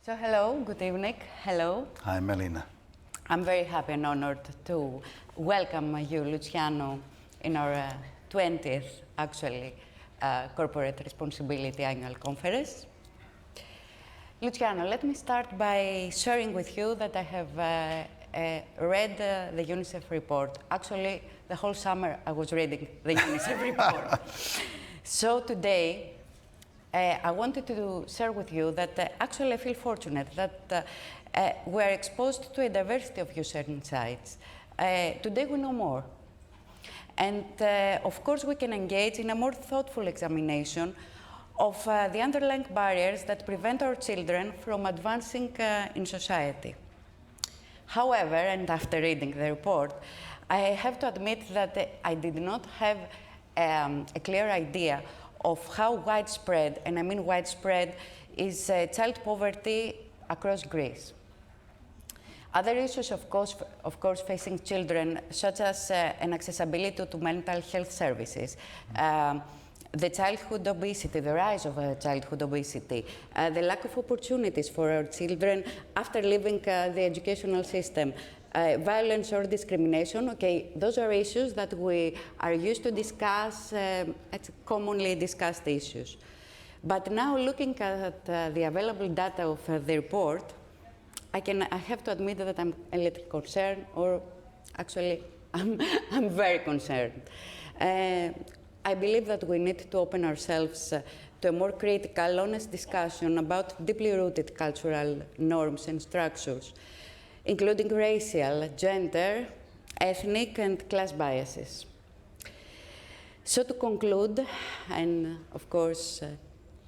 So hello, good evening, hello. Hi, Melina. I'm very happy and honored to welcome you, Luciano, in our 20th, actually, Corporate Responsibility Annual Conference. Luciano, let me start by sharing with you that I have read the UNICEF report. Actually, the whole summer I was reading the UNICEF report. So today, I wanted to share with you that actually I feel fortunate that we're exposed to a diversity of user insights. Today we know more. And of course we can engage in a more thoughtful examination of the underlying barriers that prevent our children from advancing in society. However, and after reading the report, I have to admit that I did not have a clear idea of how widespread, and I mean widespread, is child poverty across Greece. Other issues, of course, facing children, such as inaccessibility to mental health services, the childhood obesity, the rise of childhood obesity, the lack of opportunities for our children after leaving the educational system, violence or discrimination, okay, those are issues that we are used to discuss, it's commonly discussed issues. But now looking at the available data of the report, I have to admit that I'm a little concerned, or actually I'm very concerned. I believe that we need to open ourselves to a more critical, honest discussion about deeply rooted cultural norms and structures, including racial, gender, ethnic, and class biases. So to conclude, and of course,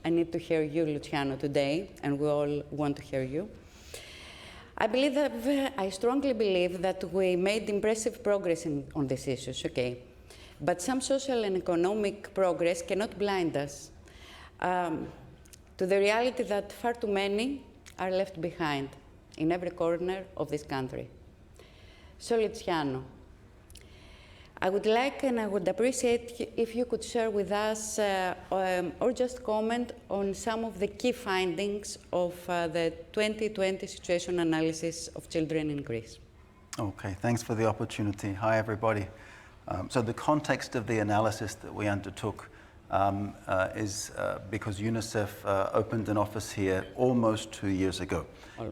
I need to hear you, Luciano, today, and we all want to hear you. I strongly believe that we made impressive progress on these issues, okay? But some social and economic progress cannot blind us to the reality that far too many are left behind in every corner of this country. So, Luciano, I would like and I would appreciate if you could share with us or just comment on some of the key findings of the 2020 situation analysis of children in Greece. Okay, thanks for the opportunity. Hi, everybody. So the context of the analysis that we undertook is because UNICEF opened an office here almost 2 years ago.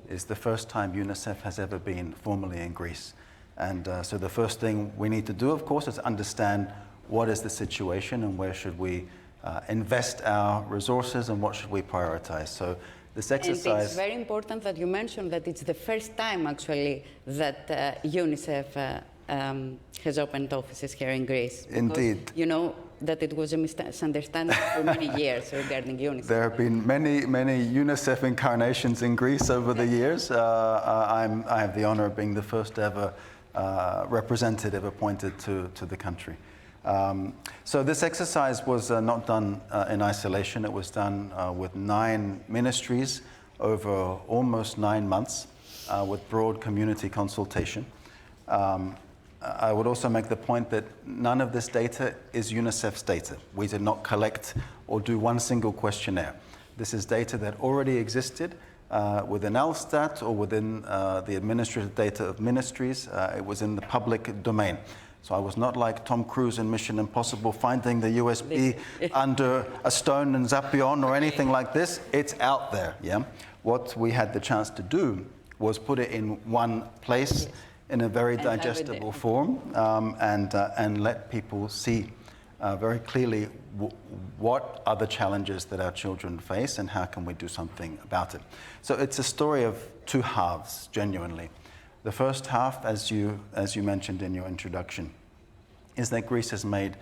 It's the first time UNICEF has ever been formally in Greece. And so the first thing we need to do, of course, is understand what is the situation and where should we invest our resources and what should we prioritize. So this exercise... And it's very important that you mentioned that it's the first time, actually, that UNICEF has opened offices here in Greece. Indeed. You know that it was a misunderstanding for many years regarding UNICEF. There have been many UNICEF incarnations in Greece over the years. I have the honor of being the first ever representative appointed to the country. So this exercise was not done in isolation. It was done with 9 ministries over almost 9 months with broad community consultation. I would also make the point that none of this data is UNICEF's data. We did not collect or do one single questionnaire. This is data that already existed within Elstat or within the administrative data of ministries. It was in the public domain. So I was not like Tom Cruise in Mission Impossible finding the USB under a stone in Zapion or anything like this. It's out there, yeah? What we had the chance to do was put it in one place in a very digestible form and let people see very clearly what are the challenges that our children face and how can we do something about it. So it's a story of 2 halves, genuinely. The first half, as you mentioned in your introduction, is that Greece has made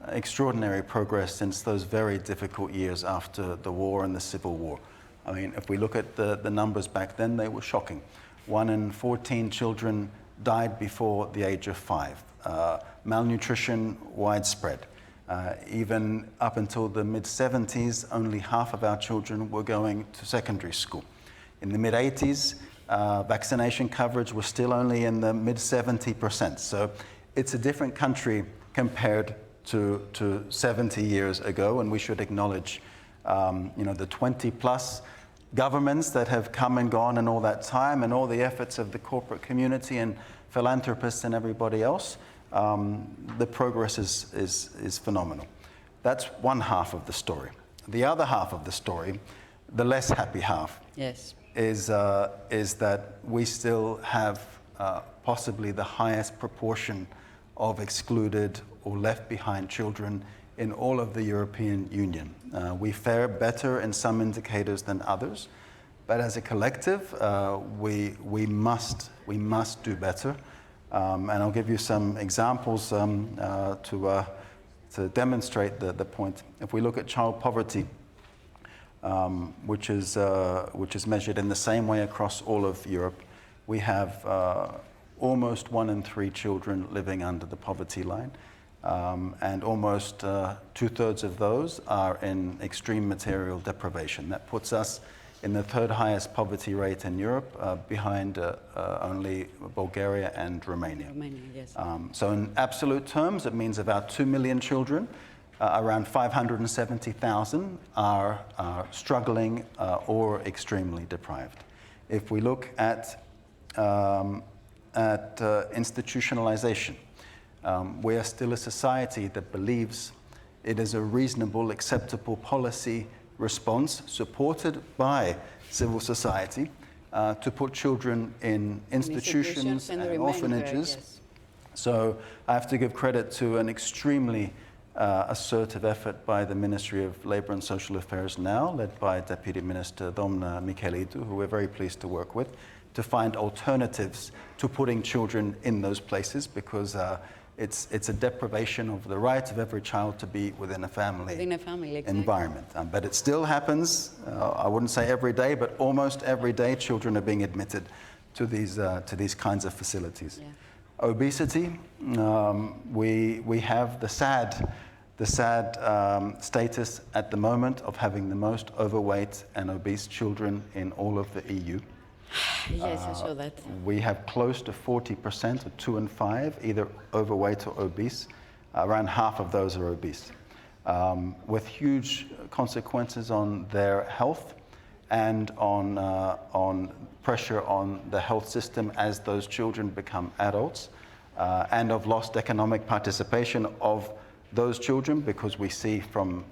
extraordinary progress since those very difficult years after the war and the civil war. I mean, if we look at the numbers back then, they were shocking. 1 in 14 children died before the age of 5. Malnutrition widespread. Even up until the mid-70s, only half of our children were going to secondary school. In the mid-80s, vaccination coverage was still only in the mid-70%. So it's a different country compared to 70 years ago, and we should acknowledge the 20-plus governments that have come and gone in all that time, and all the efforts of the corporate community and philanthropists and everybody else, the progress is phenomenal. That's one half of the story. The other half of the story, the less happy half, yes, is that we still have possibly the highest proportion of excluded or left behind children in all of the European Union. We fare better in some indicators than others, but as a collective, we must do better. And I'll give you some examples to demonstrate the point. If we look at child poverty, which is measured in the same way across all of Europe, we have almost 1 in 3 children living under the poverty line, and almost 2/3 of those are in extreme material deprivation. That puts us in the 3rd highest poverty rate in Europe, behind only Bulgaria and Romania. Romania, yes. So in absolute terms, it means about 2 million children, around 570,000 are struggling or extremely deprived. If we look at institutionalization, we are still a society that believes it is a reasonable, acceptable policy response supported by civil society to put children in institutions and orphanages. Yes. So I have to give credit to an extremely assertive effort by the Ministry of Labour and Social Affairs now, led by Deputy Minister Thomaidou, who we're very pleased to work with, to find alternatives to putting children in those places, because it's a deprivation of the right of every child to be within a family, exactly. environment. But it still happens, I wouldn't say every day, but almost every day children are being admitted to these kinds of facilities. Yeah. Obesity, we have the sad status at the moment of having the most overweight and obese children in all of the EU. Yes, I saw that. We have close to 40%, or 2 in 5, either overweight or obese. Around half of those are obese, with huge consequences on their health and on pressure on the health system as those children become adults, and of lost economic participation of those children, because we see from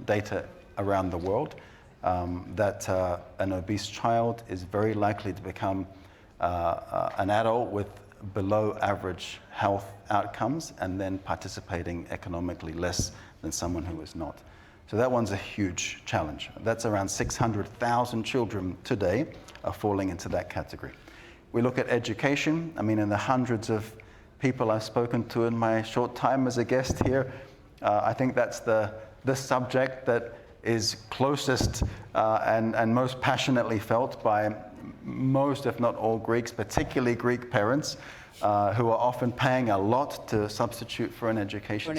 data around the world that an obese child is very likely to become an adult with below average health outcomes and then participating economically less than someone who is not. So that one's a huge challenge. That's around 600,000 children today are falling into that category. We look at education. I mean, in the hundreds of people I've spoken to in my short time as a guest here, I think that's the subject that is closest and most passionately felt by most, if not all, Greeks, particularly Greek parents, who are often paying a lot to substitute for an education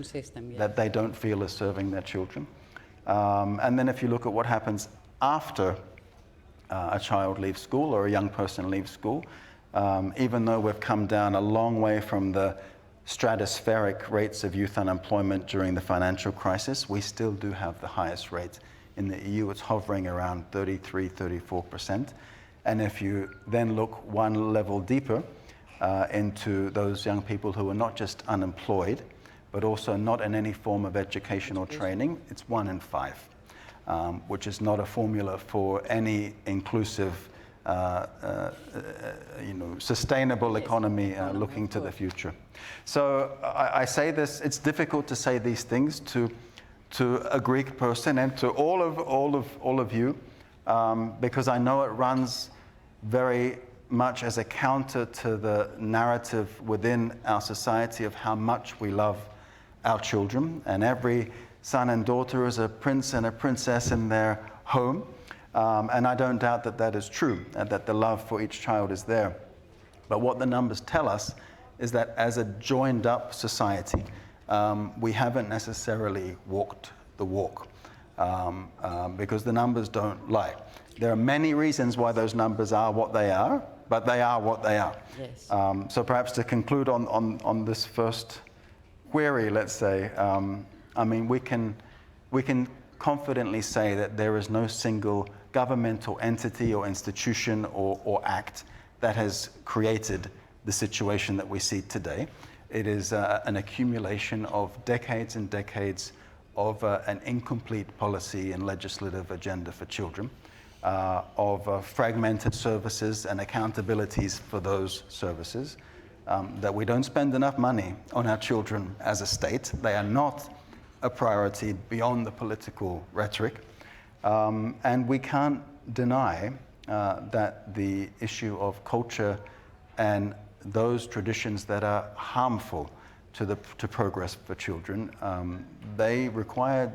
system yeah, that they don't feel is serving their children. And then if you look at what happens after a child leaves school or a young person leaves school, even though we've come down a long way from the stratospheric rates of youth unemployment during the financial crisis, we still do have the highest rate in the EU. It's hovering around 33-34%. And if you then look one level deeper into those young people who are not just unemployed, but also not in any form of education or training, it's 1 in 5, which is not a formula for any inclusive, sustainable economy looking to the future. So I say this, it's difficult to say these things to a Greek person and to all of you, because I know it runs very much as a counter to the narrative within our society of how much we love our children, and every son and daughter is a prince and a princess in their home. And I don't doubt that that is true, and that the love for each child is there. But what the numbers tell us is that as a joined up society, we haven't necessarily walked the walk, because the numbers don't lie. There are many reasons why those numbers are what they are, but they are what they are. Yes. So perhaps to conclude on this first query, let's say, I mean, we can confidently say that there is no single governmental entity or institution or act that has created the situation that we see today. It is an accumulation of decades and decades of an incomplete policy and legislative agenda for children, of fragmented services and accountabilities for those services, that we don't spend enough money on our children as a state. They are not a priority beyond the political rhetoric. And we can't deny that the issue of culture and those traditions that are harmful to progress for children, they require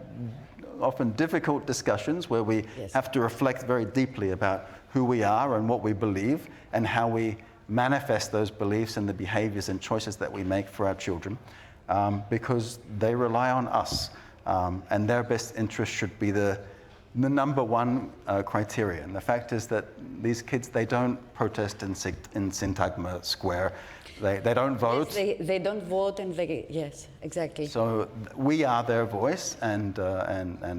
often difficult discussions where we have to reflect very deeply about who we are and what we believe and how we manifest those beliefs and the behaviors and choices that we make for our children, because they rely on us, and their best interest should be the number one criteria. And the fact is that these kids, they don't protest in Syntagma Square. They don't vote. Yes, they don't vote, and yes, exactly. So we are their voice, and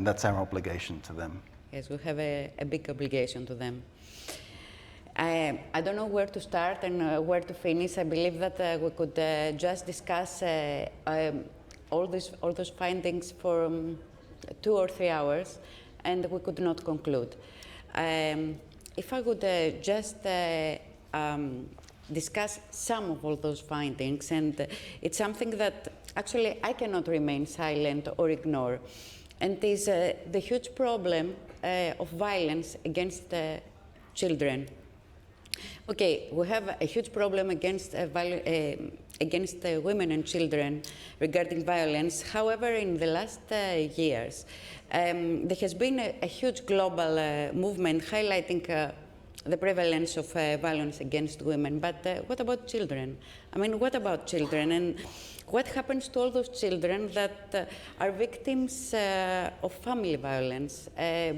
that's our obligation to them. Yes, we have a big obligation to them. I don't know where to start and where to finish. I believe that we could just discuss all those findings for 2 or 3 hours, and we could not conclude. If I would just discuss some of all those findings, and it's something that actually I cannot remain silent or ignore, and is the huge problem of violence against children. Okay, we have a huge problem against women and children regarding violence. However, in the last years, there has been a huge global movement highlighting the prevalence of violence against women. But what about children? I mean, what about children? And what happens to all those children that are victims of family violence,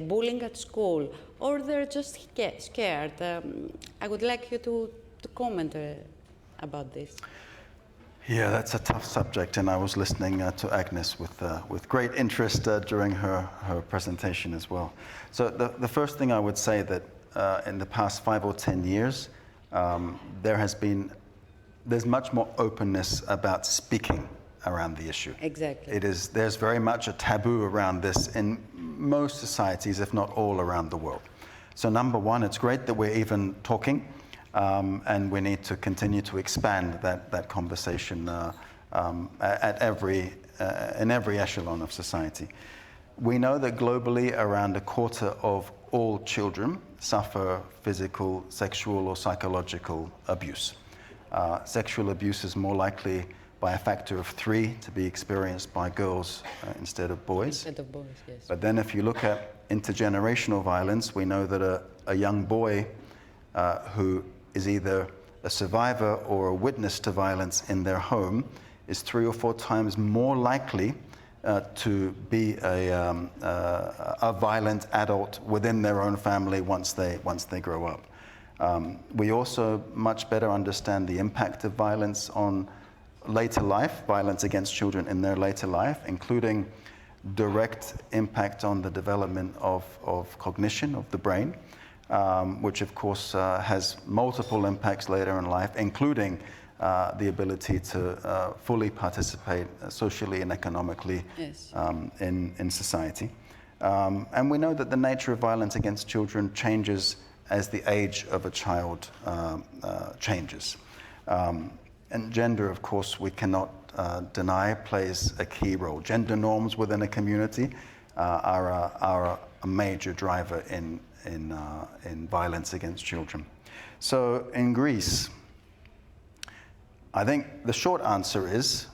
bullying at school, or they're just scared? I would like you to comment about this. Yeah, that's a tough subject, and I was listening to Agnes with great interest during her presentation as well. So the first thing I would say that in the past 5 or 10 years, there's much more openness about speaking around the issue. Exactly. There's very much a taboo around this in most societies, if not all around the world. So number one, it's great that we're even talking, and we need to continue to expand that conversation in every echelon of society. We know that globally around 1/4 of all children suffer physical, sexual, or psychological abuse. Sexual abuse is more likely by a factor of 3 to be experienced by girls instead of boys. Instead of boys, yes. But then if you look at intergenerational violence, we know that a young boy who is either a survivor or a witness to violence in their home is 3 or 4 times more likely to be a violent adult within their own family once they grow up. We also much better understand the impact of violence on later life, violence against children in their later life, including direct impact on the development of cognition of the brain, which of course has multiple impacts later in life, including the ability to fully participate socially and economically in society. And we know that the nature of violence against children changes as the age of a child changes. And gender, of course, we cannot deny, plays a key role. Gender norms within a community are a major driver in violence against children. So in Greece, I think the short answer is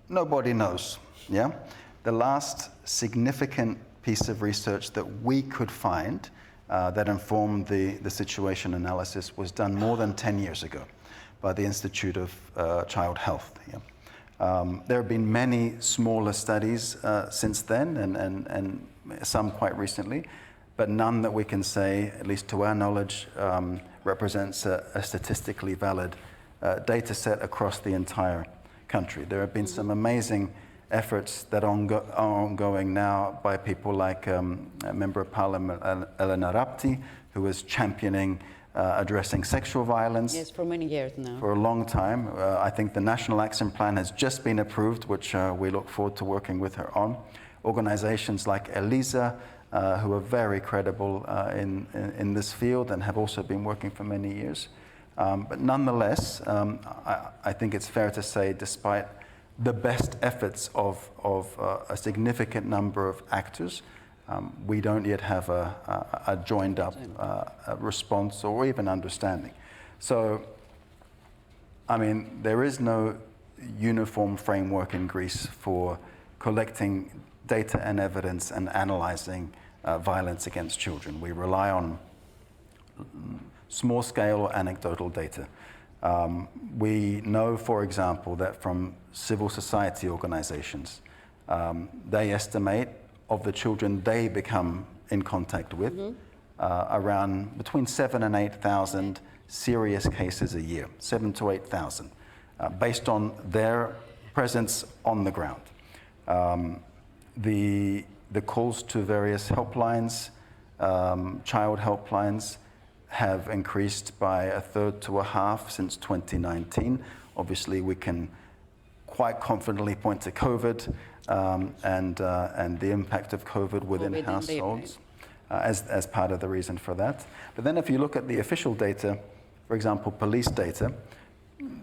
nobody knows. Yeah, the last significant piece of research that we could find that informed the situation analysis was done more than 10 years ago by the Institute of Child Health. Yeah. There have been many smaller studies since then, and some quite recently, but none that we can say, at least to our knowledge, represents a statistically valid data set across the entire country. There have been some amazing efforts that are ongoing now by people like Member of Parliament Elena Rapti, who is championing addressing sexual violence. Yes, for many years now. For a long time. I think the National Action Plan has just been approved, which we look forward to working with her on. Organizations like ELISA, who are very credible in this field and have also been working for many years. But nonetheless, I think it's fair to say, despite the best efforts of a significant number of actors, we don't yet have a joined up response or even understanding. So, I mean, there is no uniform framework in Greece for collecting data and evidence and analyzing violence against children. We rely on small-scale or anecdotal data. We know, for example, that from civil society organizations, they estimate of the children they become in contact with, around between 7,000 and 8,000 serious cases a year, 7,000 to 8,000, based on their presence on the ground. The calls to various helplines, child helplines, have increased by a third to a half since 2019. Obviously, we can quite confidently point to COVID and the impact of COVID within households as part of the reason for that. But then if you look at the official data, for example, police data,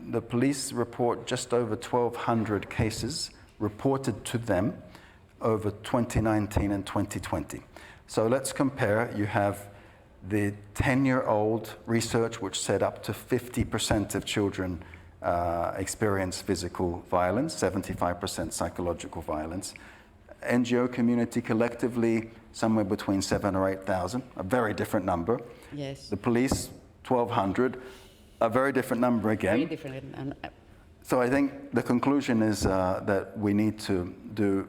the police report just over 1,200 cases reported to them over 2019 and 2020. So let's compare. You have the 10-year-old research, which said up to 50% of children experience physical violence, 75% psychological violence. NGO community collectively, somewhere between 7,000 or 8,000, a very different number. Yes. The police, 1,200, a very different number again. Very different. So I think the conclusion is that we need to do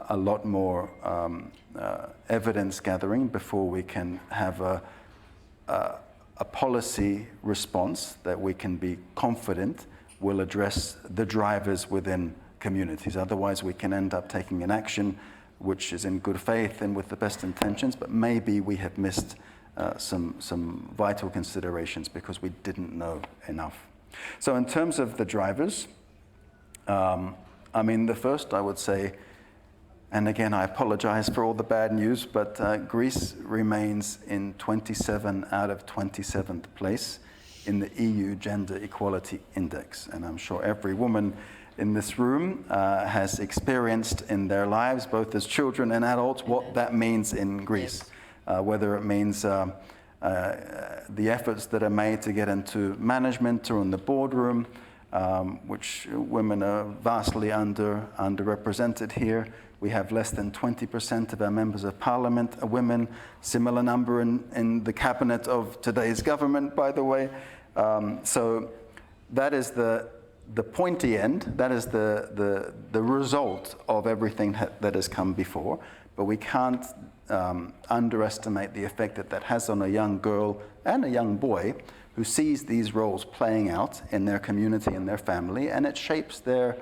a lot more evidence gathering before we can have a policy response that we can be confident will address the drivers within communities. Otherwise, we can end up taking an action which is in good faith and with the best intentions, but maybe we have missed some vital considerations because we didn't know enough. So in terms of the drivers, I mean, the first I would say, and again, I apologize for all the bad news, but Greece remains in 27 out of 27th place in the EU Gender Equality Index. And I'm sure every woman in this room has experienced in their lives, both as children and adults, what that means in Greece. Yes. Whether it means the efforts that are made to get into management or in the boardroom, which women are vastly underrepresented here. We have less than 20% of our members of parliament are women, similar number in the cabinet of today's government, by the way. So that is the pointy end, that is the result of everything that has come before. But we can't underestimate the effect that has on a young girl and a young boy who sees these roles playing out in their community and their family, and it shapes their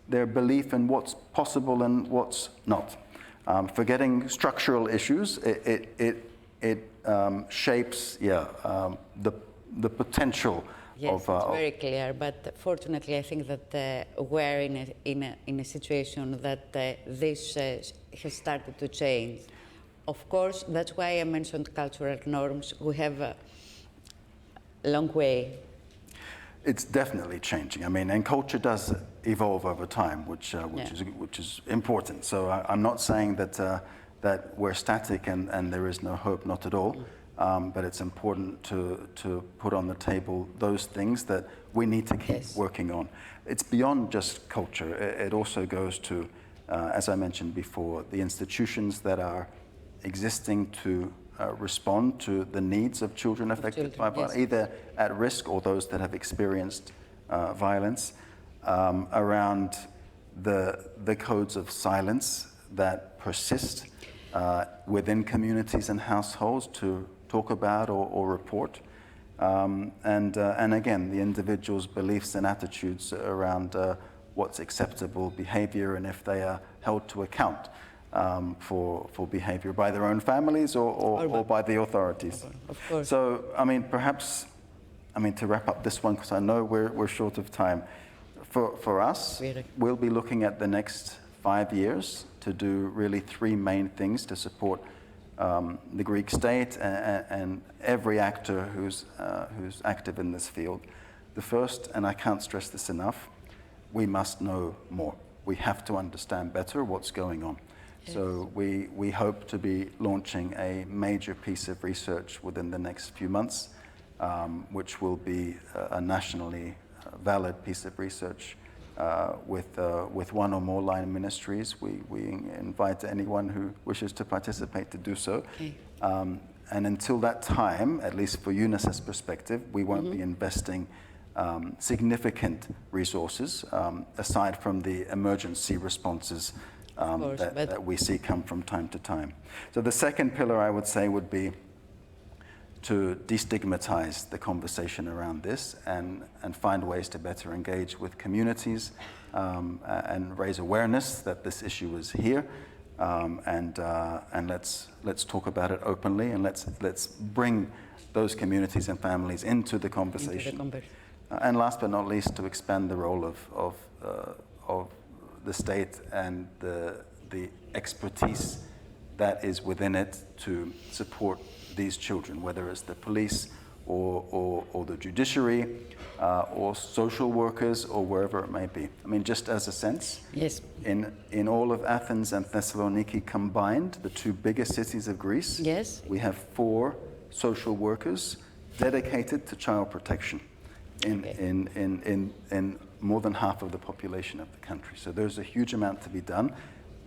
belief in what's possible and what's not. Forgetting structural issues, it shapes the potential. Yes, it's very clear, but fortunately I think that we're in a situation that this has started to change. Of course, that's why I mentioned cultural norms. We have a long way. It's definitely changing. I mean, and culture does evolve over time, which is important. So I'm not saying that we're static and there is no hope, not at all. But it's important to put on the table those things that we need to keep working on. It's beyond just culture. It also goes to, as I mentioned before, the institutions that are existing to respond to the needs of children affected by violence, either at risk or those that have experienced violence, around the codes of silence that persist within communities and households to talk about or report, and again, the individual's beliefs and attitudes around what's acceptable behavior and if they are held to account for behavior by their own families or by the authorities. Of course. So, I mean, perhaps, to wrap up this one, because I know we're short of time, for us, we'll be looking at the next 5 years to do really 3 main things to support the Greek state and every actor who's active in this field. The first, and I can't stress this enough, we must know more. We have to understand better what's going on. Yes. So we hope to be launching a major piece of research within the next few months, which will be a nationally valid piece of research with 1 or more line ministries. We invite anyone who wishes to participate to do so. Okay. And until that time, at least for UNICEF's perspective, we won't be investing significant resources aside from the emergency responses that we see come from time to time. So the second pillar, I would say, would be to destigmatize the conversation around this and find ways to better engage with communities and raise awareness that this issue is here. And let's talk about it openly, and let's bring those communities and families into the conversation. And last but not least, to expand the role of the state and the expertise that is within it to support these children, whether it's the police or the judiciary or social workers or wherever it may be. I mean, just as a sense, yes, in all of Athens and Thessaloniki combined, the 2 biggest cities of Greece, yes, we have 4 social workers dedicated to child protection in more than half of the population of the country. So there's a huge amount to be done.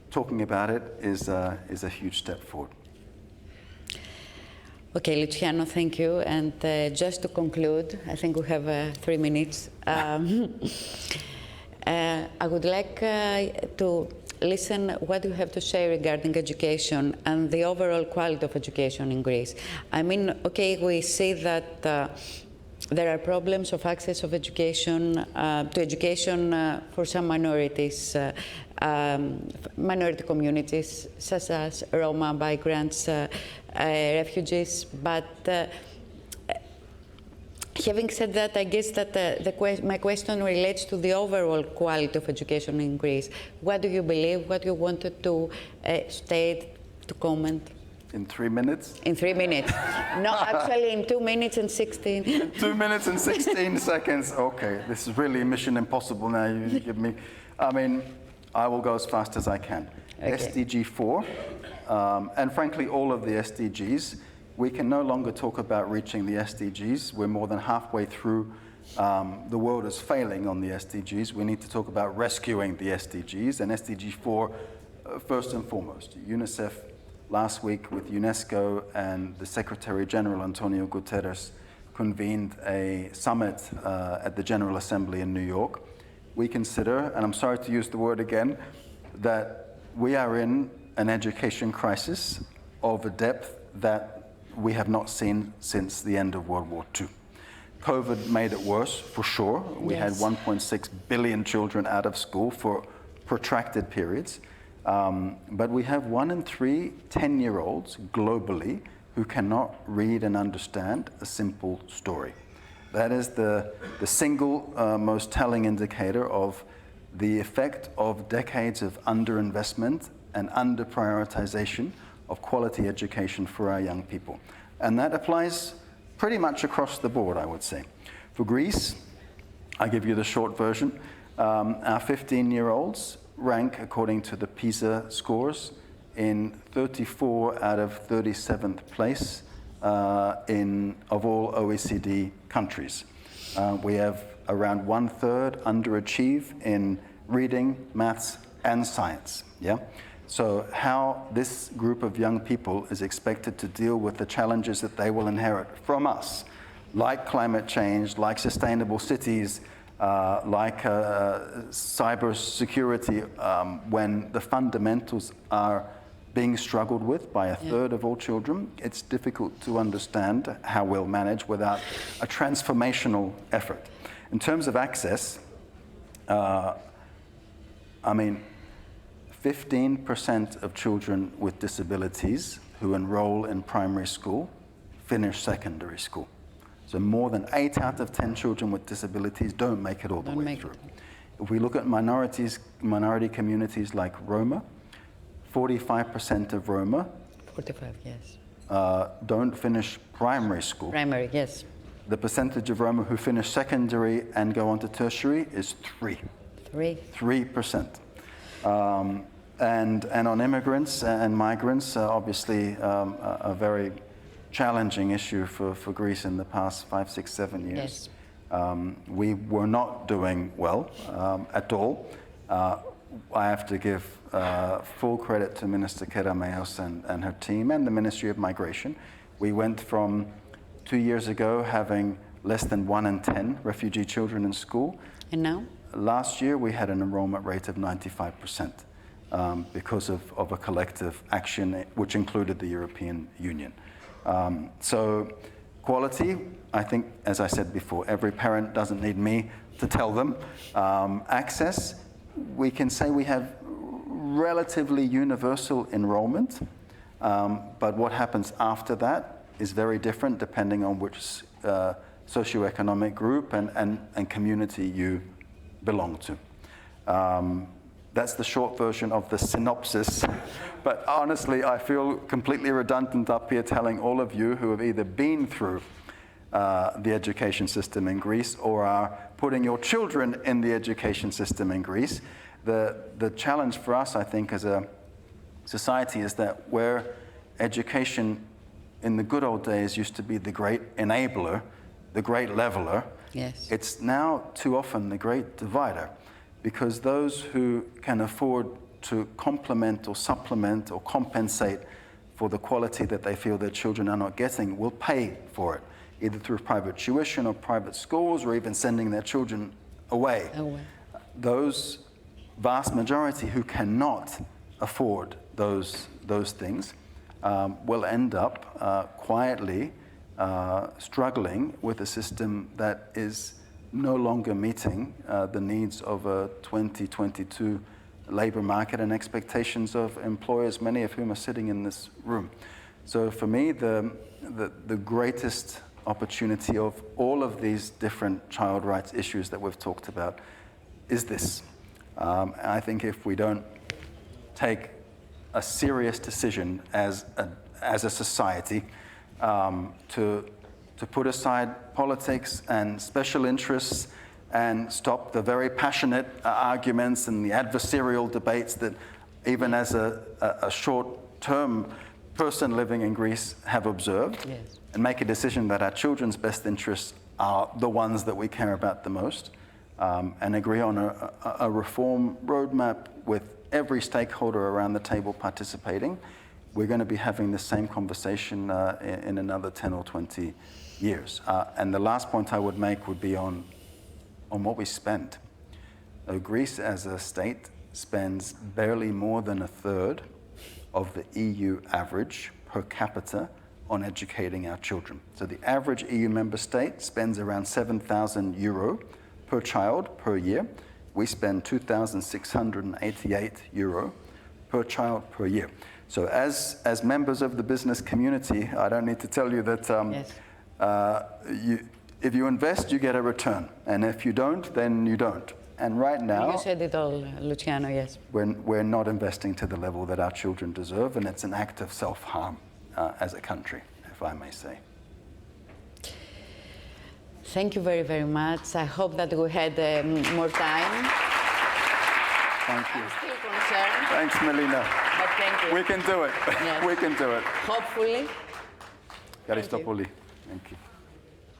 Talking about it is a huge step forward. Okay, Luciano, thank you. And just to conclude, I think we have 3 minutes. I would like to listen what you have to say regarding education and the overall quality of education in Greece. I mean, okay, we see that there are problems of access of education to education for some minorities, minority communities such as Roma, migrants, refugees. But having said that, I guess that my question relates to the overall quality of education in Greece. What do you believe? What you wanted to state, to comment? In 3 minutes? In 3 minutes. No, actually in 2 minutes and 16. 2 minutes and 16 seconds. Okay, this is really mission impossible now. You give me. I mean, I will go as fast as I can. Okay. SDG 4, and frankly, all of the SDGs. We can no longer talk about reaching the SDGs. We're more than halfway through. The world is failing on the SDGs. We need to talk about rescuing the SDGs, and SDG 4, first and foremost. UNICEF last week with UNESCO and the Secretary General Antonio Guterres convened a summit at the General Assembly in New York. We consider, and I'm sorry to use the word again, that we are in an education crisis of a depth that we have not seen since the end of World War II. COVID made it worse, for sure. We had 1.6 billion children out of school for protracted periods. But we have 1 in 3 10-year-olds globally who cannot read and understand a simple story. That is the single most telling indicator of the effect of decades of underinvestment and under-prioritization of quality education for our young people. And that applies pretty much across the board, I would say. For Greece, I give you the short version. Our 15-year-olds rank, according to the PISA scores, in 34 out of 37th place of all OECD countries. We have around 1/3 underachieve in reading, maths, and science. Yeah. So how this group of young people is expected to deal with the challenges that they will inherit from us, like climate change, like sustainable cities, like cyber security, when the fundamentals are being struggled with by 1/3 of all children, it's difficult to understand how we'll manage without a transformational effort. In terms of access, I mean, 15% of children with disabilities who enroll in primary school finish secondary school. So more than 8 out of 10 children with disabilities don't make it all the way through. If we look at minority communities like Roma, 45% of Roma 45, yes. Don't finish primary school. Primary, yes. The percentage of Roma who finish secondary and go on to tertiary is 3%. And on immigrants and migrants, obviously a very challenging issue for Greece in the past 5, 6, 7 years. Yes. We were not doing well at all. I have to give full credit to Minister Kerameos and her team and the Ministry of Migration. We went from 2 years ago having less than 1 in 10 refugee children in school. And now? Last year we had an enrollment rate of 95% because of a collective action which included the European Union. So quality, I think, as I said before, every parent doesn't need me to tell them. Access, we can say we have relatively universal enrollment, but what happens after that is very different depending on which socioeconomic group and community you belong to. That's the short version of the synopsis, but honestly, I feel completely redundant up here telling all of you who have either been through the education system in Greece or are putting your children in the education system in Greece. The challenge for us, I think, as a society is that where education in the good old days used to be the great enabler, the great leveler, yes, it's now too often the great divider, because those who can afford to complement or supplement or compensate for the quality that they feel their children are not getting will pay for it, either through private tuition or private schools or even sending their children away. Those vast majority who cannot afford those things will end up quietly struggling with a system that is no longer meeting the needs of a 2022 labor market and expectations of employers, many of whom are sitting in this room. So for me, the greatest opportunity of all of these different child rights issues that we've talked about is this. I think if we don't take a serious decision as a society to put aside politics and special interests and stop the very passionate arguments and the adversarial debates that even as a short-term person living in Greece have observed, yes, and make a decision that our children's best interests are the ones that we care about the most, and agree on a reform roadmap with every stakeholder around the table participating, we're going to be having the same conversation in another 10 or 20 years. And the last point I would make would be on what we spend. Greece as a state spends barely more than a third of the EU average per capita on educating our children. So the average EU member state spends around 7,000 euro per child per year. We spend 2,688 euro per child per year. So as members of the business community, I don't need to tell you that yes, if you invest, you get a return. And if you don't, then you don't. And right now, you said it all, Luciano, yes. We're not investing to the level that our children deserve, and it's an act of self-harm as a country, if I may say. Thank you very, very much. I hope that we had more time. Thank you. I'm still concerned. Thanks, Melina. But thank you. We can do it. Yes. We can do it. Hopefully. Ευχαριστώ πολύ. Thank you.